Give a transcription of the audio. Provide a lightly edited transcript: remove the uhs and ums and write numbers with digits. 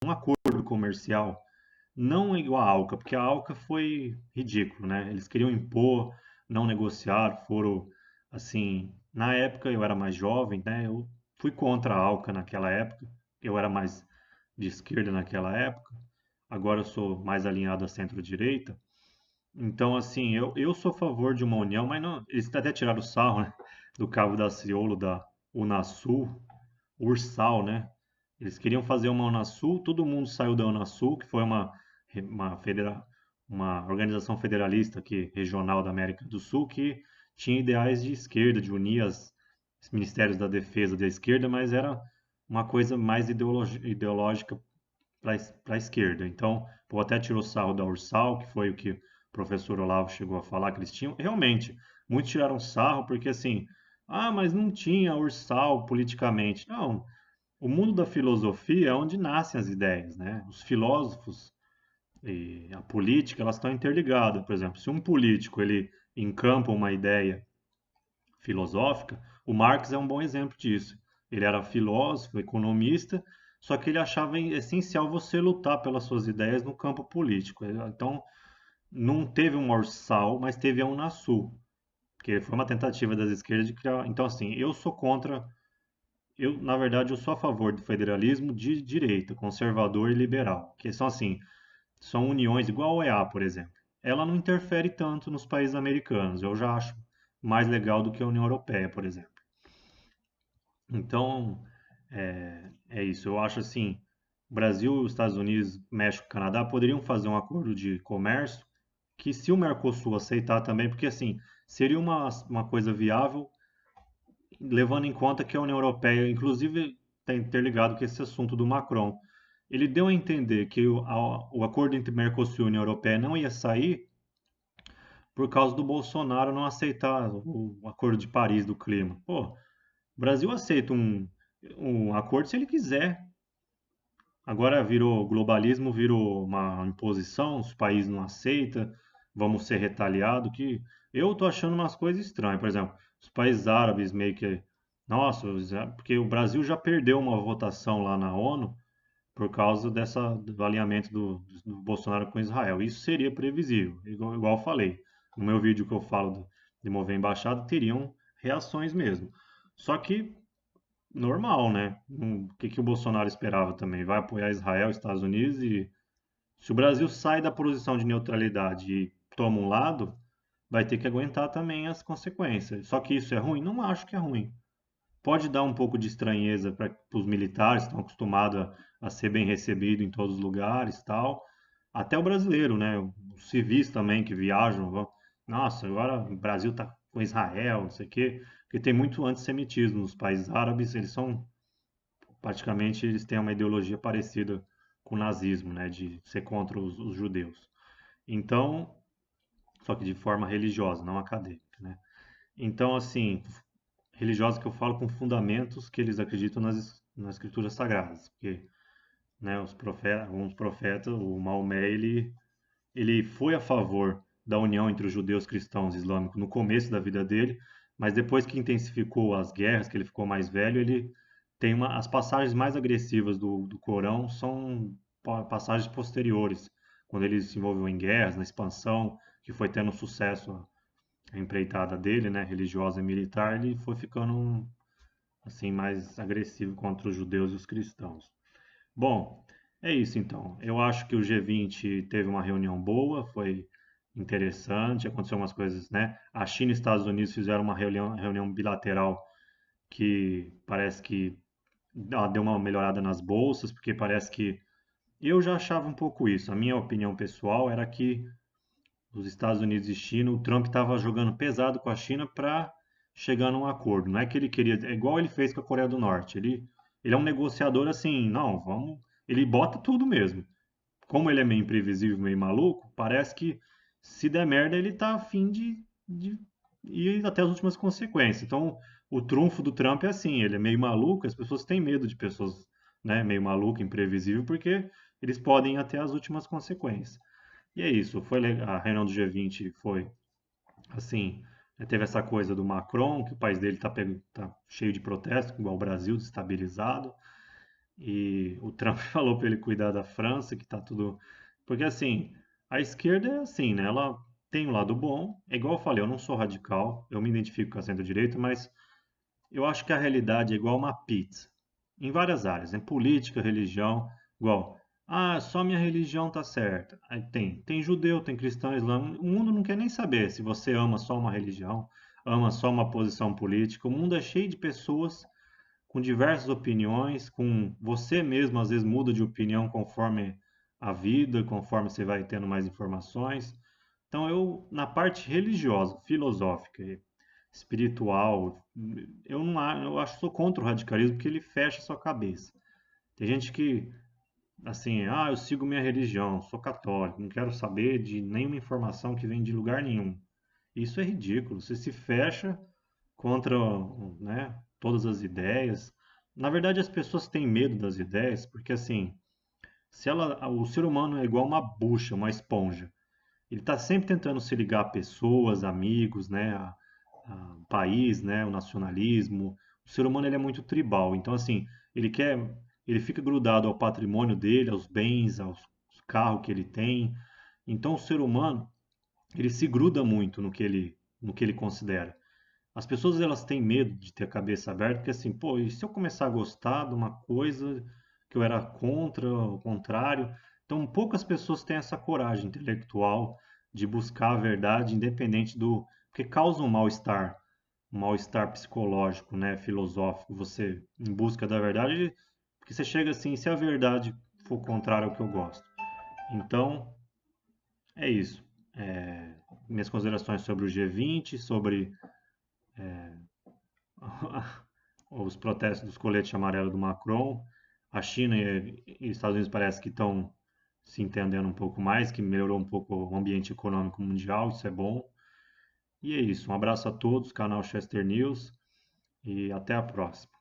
um acordo comercial, não igual a ALCA, porque a ALCA foi ridículo, né? Eles queriam impor, não negociar, foram, assim, na época eu era mais jovem, né? Eu fui contra a ALCA naquela época, eu era mais de esquerda naquela época, agora eu sou mais alinhado à centro-direita. Então, assim, eu sou a favor de uma união, mas não, eles até tiraram o sarro, né, do Cabo da Ciolo, da Unasul, Ursal, né? Eles queriam fazer uma Unasul, todo mundo saiu da Unasul, que foi uma, federa, uma organização federalista aqui, regional da América do Sul, que tinha ideais de esquerda, de unir os ministérios da defesa da esquerda, mas era uma coisa mais ideológica para a esquerda. Então, pô, até tirou sarro da Ursal, que foi o que o professor Olavo chegou a falar que eles tinham. Realmente, muitos tiraram sarro porque assim, ah, mas não tinha Ursal politicamente. Não, o mundo da filosofia é onde nascem as ideias, né? Os filósofos e a política, elas estão interligadas. Por exemplo, se um político ele encampa uma ideia filosófica, o Marx é um bom exemplo disso. Ele era filósofo, economista, só que ele achava essencial você lutar pelas suas ideias no campo político. Então, não teve um Ursal, mas teve a Unasul, que foi uma tentativa das esquerdas de criar. Então, assim, eu sou contra. Eu, na verdade, eu sou a favor do federalismo de direita, conservador e liberal, que são assim, são uniões igual a OEA, por exemplo. Ela não interfere tanto nos países americanos. Eu já acho mais legal do que a União Europeia, por exemplo. Então, é isso. Eu acho assim, o Brasil, os Estados Unidos, México, Canadá poderiam fazer um acordo de comércio que se o Mercosul aceitar também, porque assim, seria uma coisa viável, levando em conta que a União Europeia, inclusive, tem interligado com esse assunto do Macron. Ele deu a entender que o acordo entre Mercosul e União Europeia não ia sair por causa do Bolsonaro não aceitar o Acordo de Paris do clima. Pô, o Brasil aceita um acordo se ele quiser. Agora virou globalismo, virou uma imposição, os países não aceitam, vamos ser retaliados, que eu tô achando umas coisas estranhas. Por exemplo, os países árabes meio que, nossa, porque o Brasil já perdeu uma votação lá na ONU por causa do alinhamento do Bolsonaro com Israel. Isso seria previsível, igual eu falei. No meu vídeo que eu falo de mover embaixada, teriam reações mesmo. Só que normal, né? O que que o Bolsonaro esperava também? Vai apoiar Israel, Estados Unidos e se o Brasil sai da posição de neutralidade e toma um lado, vai ter que aguentar também as consequências. Só que isso é ruim? Não acho que é ruim. Pode dar um pouco de estranheza para os militares que estão acostumados a ser bem recebidos em todos os lugares, tal. Até o brasileiro, né? Os civis também que viajam, nossa, agora o Brasil tá com Israel, não sei o quê, porque tem muito antissemitismo nos países árabes, eles são praticamente eles têm uma ideologia parecida com o nazismo, né, de ser contra os judeus. Então, só que de forma religiosa, não acadêmica, né? Então, assim, religiosa que eu falo com fundamentos que eles acreditam nas escrituras sagradas, porque, né, os profetas, alguns profetas, o Maomé, ele foi a favor da união entre os judeus cristãos e islâmicos no começo da vida dele, mas depois que intensificou as guerras, que ele ficou mais velho, ele tem as passagens mais agressivas do Corão são passagens posteriores, quando ele se envolveu em guerras, na expansão, que foi tendo sucesso a empreitada dele, né, religiosa e militar, ele foi ficando assim mais agressivo contra os judeus e os cristãos. Bom, é isso então. Eu acho que o G20 teve uma reunião boa, foi interessante, aconteceu umas coisas, né? A China e os Estados Unidos fizeram uma reunião bilateral que parece que deu uma melhorada nas bolsas, porque parece que eu já achava um pouco isso. A minha opinião pessoal era que os Estados Unidos e China, o Trump estava jogando pesado com a China para chegar num acordo. Não é que ele queria, é igual ele fez com a Coreia do Norte. Ele é um negociador assim, não, vamos, ele bota tudo mesmo. Como ele é meio imprevisível, meio maluco, parece que se der merda ele tá afim de ir até as últimas consequências. Então, o trunfo do Trump é assim, ele é meio maluco, as pessoas têm medo de pessoas, né, meio maluco, imprevisível, porque eles podem ir até as últimas consequências. E é isso, a reunião do G20 foi assim, teve essa coisa do Macron, que o país dele tá cheio de protestos, igual o Brasil, desestabilizado. E o Trump falou para ele cuidar da França, que tá tudo. Porque assim, a esquerda é assim, né? Ela tem um lado bom. É igual eu falei, eu não sou radical, eu me identifico com a centro-direita, mas eu acho que a realidade é igual uma pizza. Em várias áreas, em política, religião, igual. Ah, só minha religião tá certa. Aí tem judeu, tem cristão, islâmico. O mundo não quer nem saber se você ama só uma religião, ama só uma posição política. O mundo é cheio de pessoas com diversas opiniões, com você mesmo às vezes muda de opinião conforme a vida, conforme você vai tendo mais informações. Então eu, na parte religiosa, filosófica, espiritual, eu não, eu acho que sou contra o radicalismo porque ele fecha a sua cabeça. Tem gente que assim, ah, eu sigo minha religião, sou católico, não quero saber de nenhuma informação que vem de lugar nenhum. Isso é ridículo. Você se fecha contra, né, todas as ideias. Na verdade, as pessoas têm medo das ideias, porque assim, se ela, o ser humano é igual uma bucha, uma esponja. Ele está sempre tentando se ligar a pessoas, amigos, né, a país, né, o nacionalismo. O ser humano ele é muito tribal, então assim, ele quer, ele fica grudado ao patrimônio dele, aos bens, aos carros que ele tem. Então o ser humano ele se gruda muito no que ele considera. As pessoas elas têm medo de ter a cabeça aberta, porque assim, pô, e se eu começar a gostar de uma coisa que eu era contra, o contrário? Então, poucas pessoas têm essa coragem intelectual de buscar a verdade, independente do. Porque causa um mal-estar psicológico, né, filosófico, você em busca da verdade, porque você chega assim, se a verdade for contrária ao que eu gosto. Então, é isso. É, minhas considerações sobre o G20, sobre os protestos dos coletes amarelos do Macron. A China e Estados Unidos parece que estão se entendendo um pouco mais, que melhorou um pouco o ambiente econômico mundial, isso é bom. E é isso. Um abraço a todos, canal Chester News, e até a próxima.